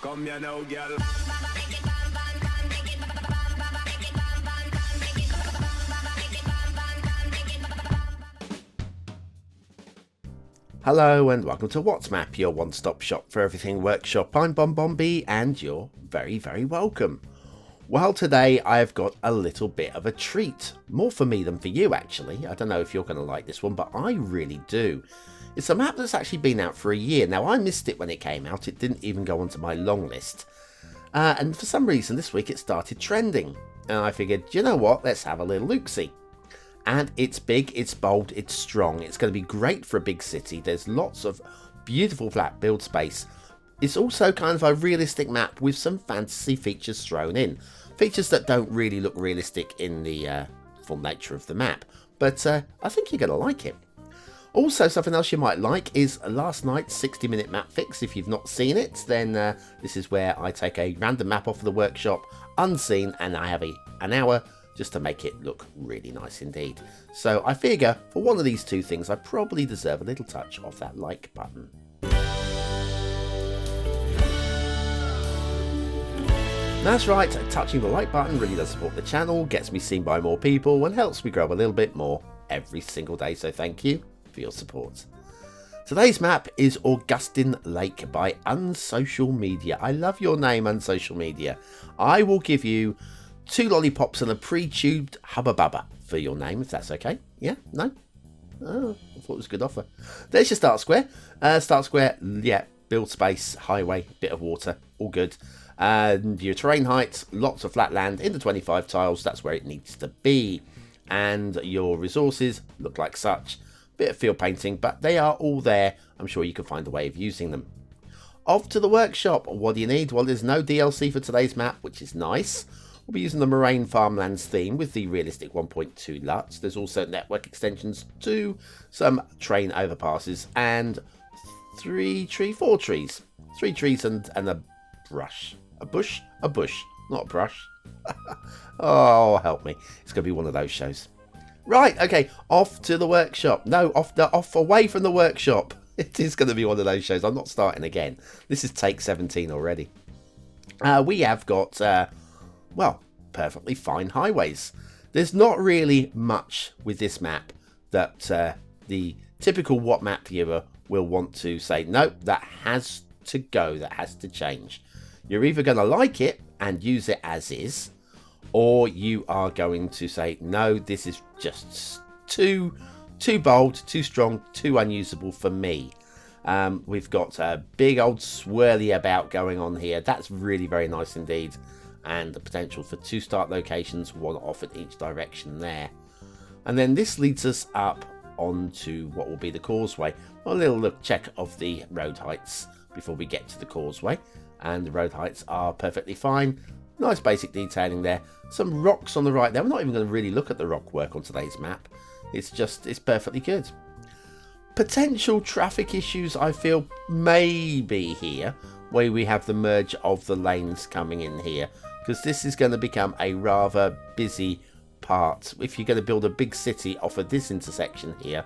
Come here now, girl. Hello and welcome to What's Map, your one-stop shop for everything workshop. I'm BonBonB and you're very, very welcome. Well, today I've got a little bit of a treat. More for me than for you, actually. I don't know if you're going to like this one, but I really do. It's a map that's actually been out for a year. Now, I missed it when it came out. It didn't even go onto my long list. And for some reason, this week it started trending. And I figured, you know what? Let's have a little look-see. And it's big, it's bold, it's strong. It's going to be great for a big city. There's lots of beautiful flat build space. It's also kind of a realistic map with some fantasy features thrown in. Features that don't really look realistic in the full nature of the map. But I think you're going to like it. Also, something else you might like is last night's 60-minute map fix. If you've not seen it, then this is where I take a random map off of the workshop, unseen, and I have an hour just to make it look really nice indeed. So I figure for one of these two things, I probably deserve a little touch of that like button. That's right, touching the like button really does support the channel, gets me seen by more people, and helps me grow a little bit more every single day. So thank you for your support. Today's map is Augustine Lake by Unsocialmedia. I love your name, Unsocialmedia. I will give you 2 lollipops and a pre-tubed Hubba Bubba for your name, if that's okay. Yeah? No? Oh, I thought it was a good offer. There's your start square. Start square, yeah, build space, highway, bit of water, all good. And your terrain height, lots of flat land in the 25 tiles, that's where it needs to be. And your resources look like such. Bit of field painting, but they are all there. I'm sure you can find a way of using them. Off to the workshop. What do you need? Well, there's no DLC for today's map, which is nice. We'll be using the Moraine Farmlands theme with the realistic 1.2 LUTs. There's also network extensions to some train overpasses and 4 trees. 3 trees and a brush. A bush? A bush, not a brush. Oh, help me. It's going to be one of those shows. Right, okay, off to the workshop. No, off away from the workshop. It is going to be one of those shows. I'm not starting again. This is take 17 already. We have got well, perfectly fine highways. There's not really much with this map that the typical What Map viewer will want to say, nope, that has to go, that has to change. You're either going to like it and use it as is, or you are going to say, no, this is just too bold, too strong, too unusable for me. We've got a big old swirly about going on here. That's really very nice indeed. And the potential for 2 start locations, 1 off in each direction there. And then this leads us up onto what will be the causeway. A little look check of the road heights before we get to the causeway. And the road heights are perfectly fine. Nice basic detailing there. Some rocks on the right there. We're not even going to really look at the rock work on today's map. It's perfectly good. Potential traffic issues, I feel, may be here, where we have the merge of the lanes coming in here. Because this is going to become a rather busy part. If you're going to build a big city off of this intersection here,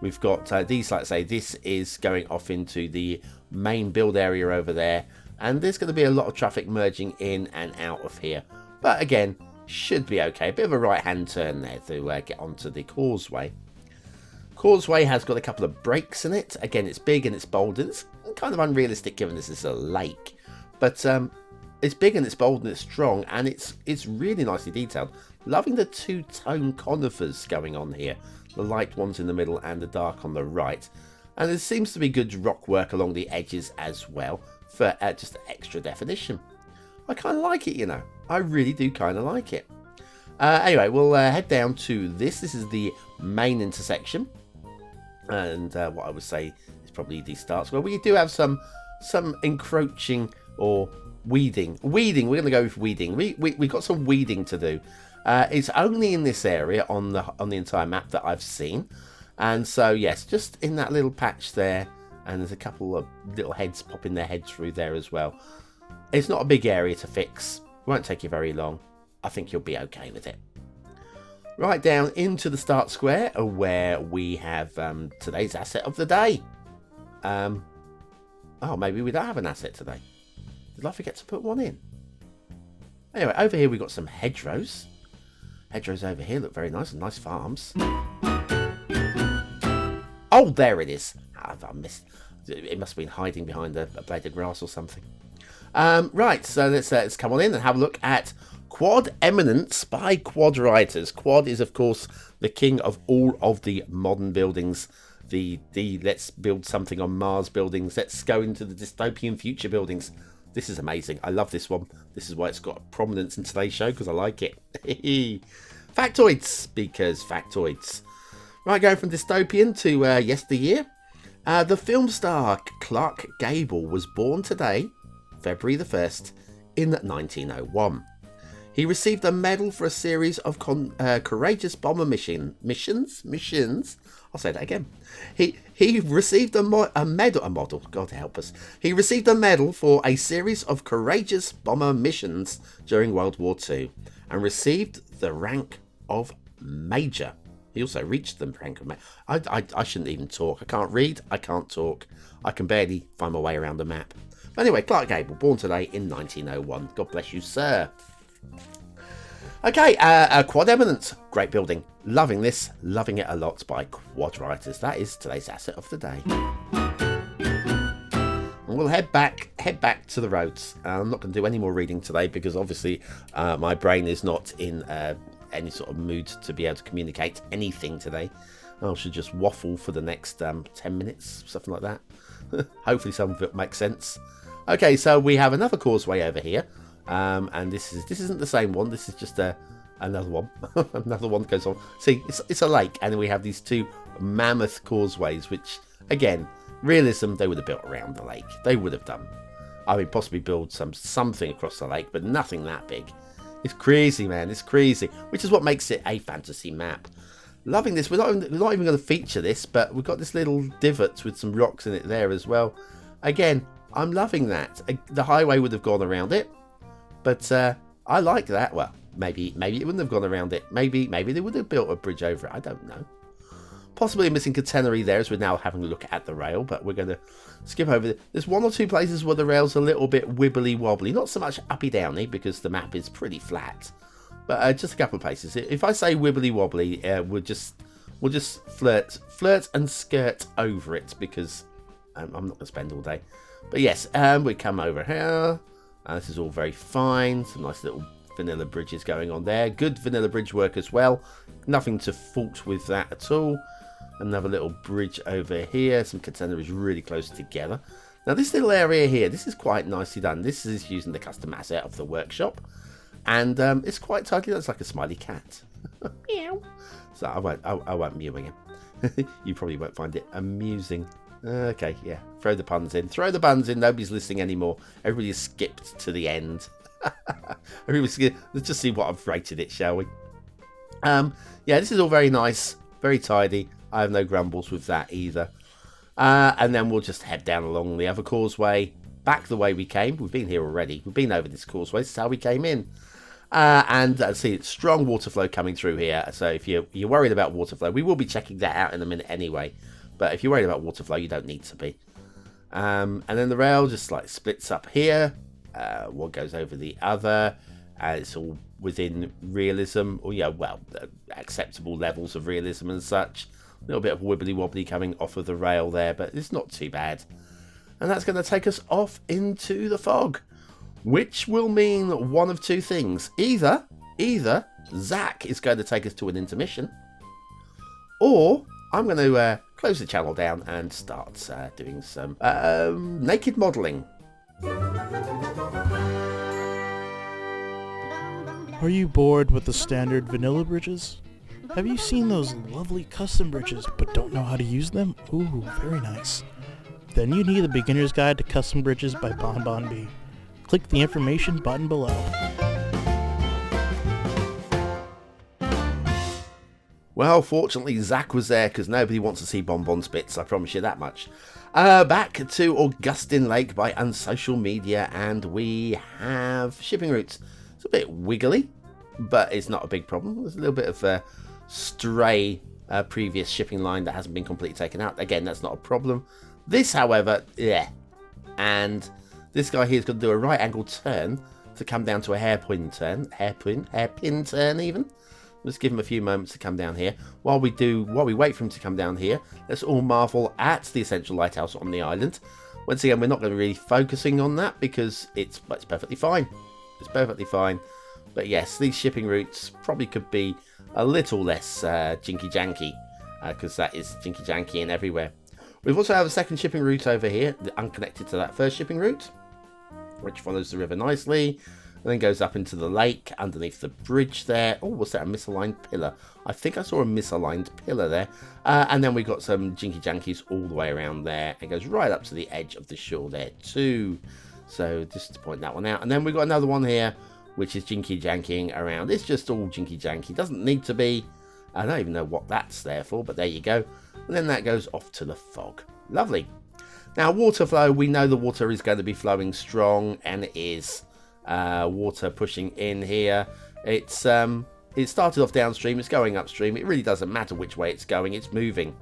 we've got these, like I say, this is going off into the main build area over there. And there's going to be a lot of traffic merging in and out of here. But again, should be okay. A bit of a right-hand turn there to get onto the causeway. Causeway has got a couple of breaks in it. Again, it's big and it's bold. And it's kind of unrealistic given this is a lake. But it's big and it's bold and it's strong, and it's really nicely detailed. Loving the 2-tone conifers going on here. The light ones in the middle and the dark on the right. And there seems to be good rock work along the edges as well for just extra definition. I kind of like it, you know. I really do kind of like it. Anyway, we'll head down to this. This is the main intersection. And what I would say is probably the starts. Well, we do have some encroaching or weeding. We're going to go with weeding. We've got some weeding to do. It's only in this area on the entire map that I've seen. And so, yes, just in that little patch there. And there's a couple of little heads popping their head through there as well. It's not a big area to fix. It won't take you very long. I think you'll be okay with it. Right down into the start square where we have today's asset of the day. Oh, maybe we don't have an asset today. Did I forget to put one in? Anyway, over here we've got some hedgerows. Hedgerows over here look very nice, and nice farms. Oh, there it is. I missed. It must have been hiding behind a blade of grass or something. Right, so let's come on in and have a look at Quad Eminence by Quad Rioters. Quad is, of course, the king of all of the modern buildings. The let's build something on Mars buildings. Let's go into the dystopian future buildings. This is amazing. I love this one. This is why it's got prominence in today's show, because I like it. Factoids, because factoids. Right, going from dystopian to yesteryear. The film star Clark Gable was born today, February the 1st, in 1901. He received a medal for a series of courageous bomber missions. I'll say that again. He received a medal. God help us. He received a medal for a series of courageous bomber missions during World War II, and received the rank of Major. He also reached the rank of Major. I shouldn't even talk. I can't read. I can't talk. I can barely find my way around the map. But anyway, Clark Gable, born today in 1901. God bless you, sir. Okay, Quad Eminence, great building. Loving this, loving it a lot by Quad Rioters. That is today's asset of the day. And we'll head back to the roads. I'm not going to do any more reading today because obviously my brain is not in any sort of mood to be able to communicate anything today. I should just waffle for the next 10 minutes, something like that. Hopefully some of it makes sense. Okay, so we have another causeway over here. And this isn't the same one. This is just another one. Another one that goes on. See, it's a lake, and then we have these two mammoth causeways, which again, realism, they would have built around the lake. They would have done. I mean, possibly build something across the lake, but nothing that big. It's crazy, man. It's crazy, which is what makes it a fantasy map. Loving this. We're not even going to feature this, but we've got this little divot with some rocks in it there as well. Again, I'm loving that. The highway would have gone around it. But I like that. Well, maybe it wouldn't have gone around it. Maybe they would have built a bridge over it. I don't know. Possibly a missing catenary there as we're now having a look at the rail. But we're going to skip over it. There's one or two places where the rail's a little bit wibbly wobbly. Not so much uppy downy because the map is pretty flat. But just a couple of places. If I say wibbly wobbly, we'll just flirt and skirt over it because I'm not going to spend all day. But yes, we come over here. This is all very fine. Some nice little vanilla bridges going on there. Good vanilla bridge work as well. Nothing to fault with that at all. Another little bridge over here. Some catenaries really close together. Now this little area here, this is quite nicely done. This is using the custom asset of the workshop. And it's quite tidy. That's like a smiley cat. Meow. So I won't mew him. You probably won't find it amusing. Okay, yeah. Throw the puns in. Throw the buns in. Nobody's listening anymore. Everybody's skipped to the end. Let's just see what I've rated it, shall we? Yeah, this is all very nice. Very tidy. I have no grumbles with that either. And then we'll just head down along the other causeway. Back the way we came. We've been here already. We've been over this causeway. This is how we came in. And see, strong water flow coming through here. So if you're worried about water flow, we will be checking that out in a minute anyway. But if you're worried about water flow, you don't need to be. And then the rail just like splits up here. One goes over the other. It's all within realism. Or yeah, well, acceptable levels of realism and such. A little bit of wibbly wobbly coming off of the rail there, but it's not too bad. And that's going to take us off into the fog, which will mean one of two things. Either Zack is going to take us to an intermission, or I'm going to close the channel down and start doing some naked modelling. Are you bored with the standard vanilla bridges? Have you seen those lovely custom bridges but don't know how to use them? Ooh, very nice. Then you need the Beginner's Guide to Custom Bridges by BonBonB. Click the information button below. Well, fortunately, Zack was there because nobody wants to see BonBon's bits, I promise you that much. Back to Augustine Lake by unsocialmedia, and we have shipping routes. It's a bit wiggly, but it's not a big problem. There's a little bit of a stray previous shipping line that hasn't been completely taken out. Again, that's not a problem. This, however, yeah. And This guy here is going to do a right angle turn to come down to a hairpin turn even. Let's give him a few moments to come down here. While we wait for him to come down here, let's all marvel at the essential lighthouse on the island. Once again, we're not going to be really focusing on that because it's perfectly fine. It's perfectly fine. But yes, these shipping routes probably could be a little less jinky-janky, because that is jinky-janky and everywhere. We've also have a second shipping route over here, unconnected to that first shipping route, which follows the river nicely, and then goes up into the lake underneath the bridge there. Oh, was that a misaligned pillar? I think I saw a misaligned pillar there. And then we got some jinky-jankies all the way around there. It goes right up to the edge of the shore there too. So just to point that one out. And then we got another one here, which is jinky-jankying around. It's just all jinky-janky. Doesn't need to be. I don't even know what that's there for, but there you go. And then that goes off to the fog. Lovely. Now, water flow. We know the water is going to be flowing strong, and it is. Water pushing in here. It started off downstream. It's going upstream. It really doesn't matter which way it's going. It's moving.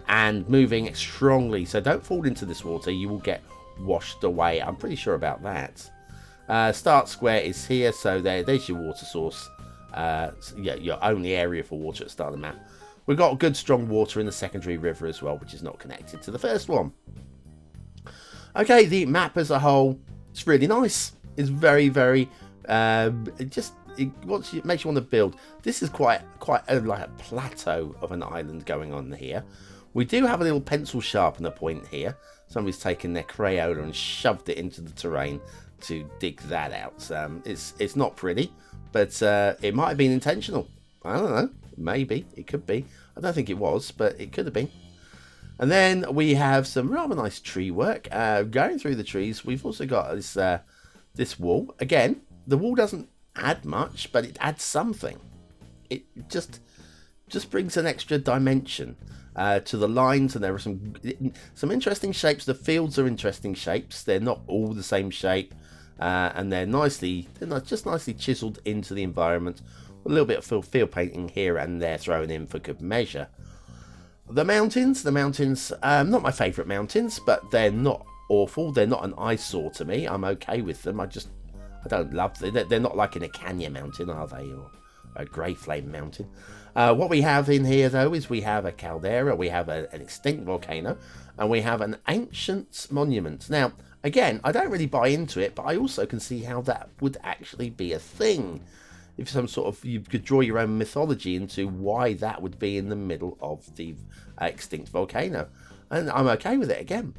And moving strongly. So don't fall into this water. You will get washed away. I'm pretty sure about that. Start square is here, so there's your water source. Yeah, your only area for water at the start of the map. We've got good strong water in the secondary river as well, which is not connected to the first one. Okay, the map as a whole, it's really nice. It's very, very, it makes you want to build. This is quite like a plateau of an island going on here. We do have a little pencil sharpener point here. Somebody's taken their Crayola and shoved it into the terrain to dig that out. It's not pretty, but it might have been intentional. I don't know. Maybe. It could be. I don't think it was, but it could have been. And then we have some rather nice tree work. Going through the trees, we've also got this wall. Again, the wall doesn't add much, but it adds something. It just brings an extra dimension to the lines, and there are some interesting shapes. The fields are interesting shapes. They're not all the same shape, and they're just nicely chiseled into the environment. A little bit of field painting here and there thrown in for good measure. The mountains, not my favourite mountains, but they're not awful. They're not an eyesore to me. I'm okay with them. I don't love them. They're not like in a Canyon mountain, are they? Or a Grey Flame mountain. What we have in here, though, is we have a caldera, we have an extinct volcano, and we have an ancient monument. Now, again, I don't really buy into it, but I also can see how that would actually be a thing. If you could draw your own mythology into why that would be in the middle of the extinct volcano. And I'm okay with it again.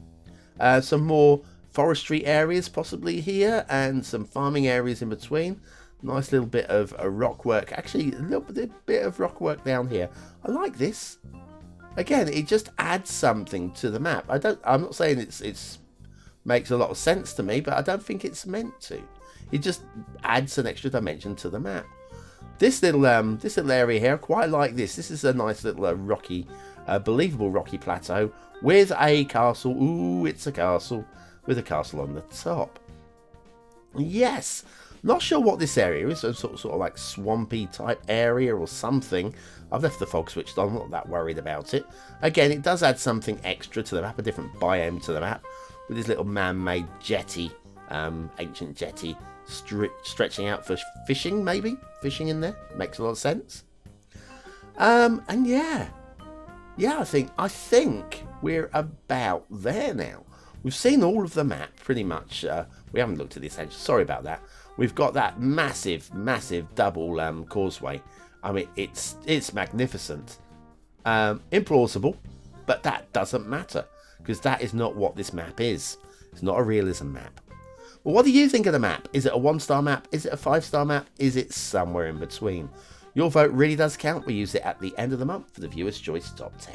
Some more forestry areas possibly here, and some farming areas in between. Nice little bit of rock work. Actually, a little bit of rock work down here. I like this. Again, it just adds something to the map. I'm not saying it's makes a lot of sense to me, but I don't think it's meant to. It just adds an extra dimension to the map. This little area here, I quite like this. This is a nice little rocky, believable rocky plateau with a castle. Ooh, it's a castle with a castle on the top. Yes, not sure what this area is. Sort of like swampy type area or something. I've left the fog switched on. I'm not that worried about it. Again, it does add something extra to the map, a different biome to the map, with this little man-made jetty, ancient jetty. Stretching out for fishing, maybe fishing in there makes a lot of sense. And yeah, I think we're about there now. We've seen all of the map pretty much. We haven't looked at the essentials. Sorry about that. We've got that massive double causeway. I mean, it's magnificent. Implausible, but that doesn't matter because that is not what this map is. It's not a realism map. Well, what do you think of the map? Is it a 1-star map? Is it a 5-star map? Is it somewhere in between? Your vote really does count. We use it at the end of the month for the Viewer's Choice Top 10.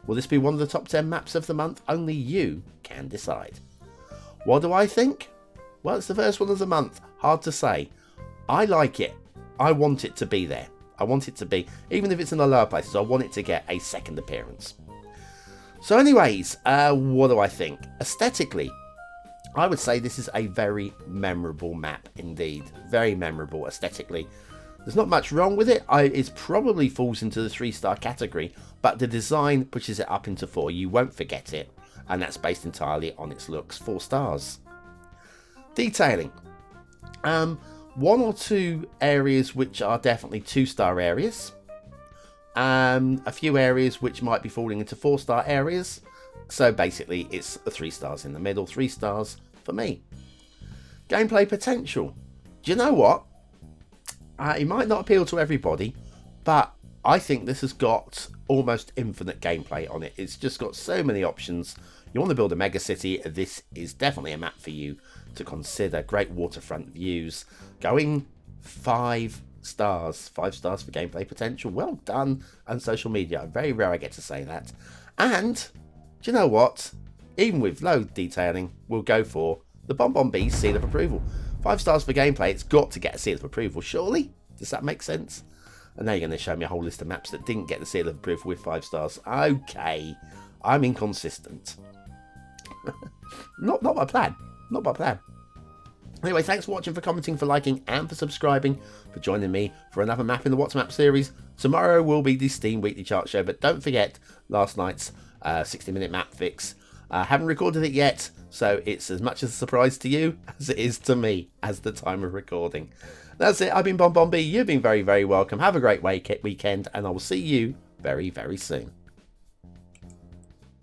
Will this be one of the top 10 maps of the month? Only you can decide. What do I think? Well, it's the first one of the month. Hard to say. I like it. I want it to be there. I want it to be, even if it's in the lower places, I want it to get a second appearance. So anyways, what do I think? Aesthetically, I would say this is a very memorable map indeed. Very memorable aesthetically. There's not much wrong with it. It probably falls into the 3-star category, but the design pushes it up into 4. You won't forget it, and that's based entirely on its looks. 4 stars. Detailing. One or two areas which are definitely 2-star areas. A few areas which might be falling into 4-star areas. So basically it's 3 stars in the middle, 3 stars for me. Gameplay potential. Do you know what? It might not appeal to everybody, but I think this has got almost infinite gameplay on it. It's just got so many options. You want to build a mega city, this is definitely a map for you to consider. Great waterfront views. Going 5 stars. 5 stars for gameplay potential. Well done, unsocialmedia. Very rare I get to say that. And, do you know what? Even with low detailing, we'll go for the BonBonB seal of approval. 5 stars for gameplay, it's got to get a seal of approval, surely? Does that make sense? And now you're going to show me a whole list of maps that didn't get the seal of approval with 5 stars. Okay, I'm inconsistent. Not my plan. Not my plan. Anyway, thanks for watching, for commenting, for liking, and for subscribing, for joining me for another map in the What's Map series. Tomorrow will be the Steam Weekly Chart Show, but don't forget last night's 60-minute map fix. I haven't recorded it yet, so it's as much as a surprise to you as it is to me as the time of recording. That's it. I've been BonBonB. You've been very, very welcome. Have a great weekend, and I will see you very, very soon.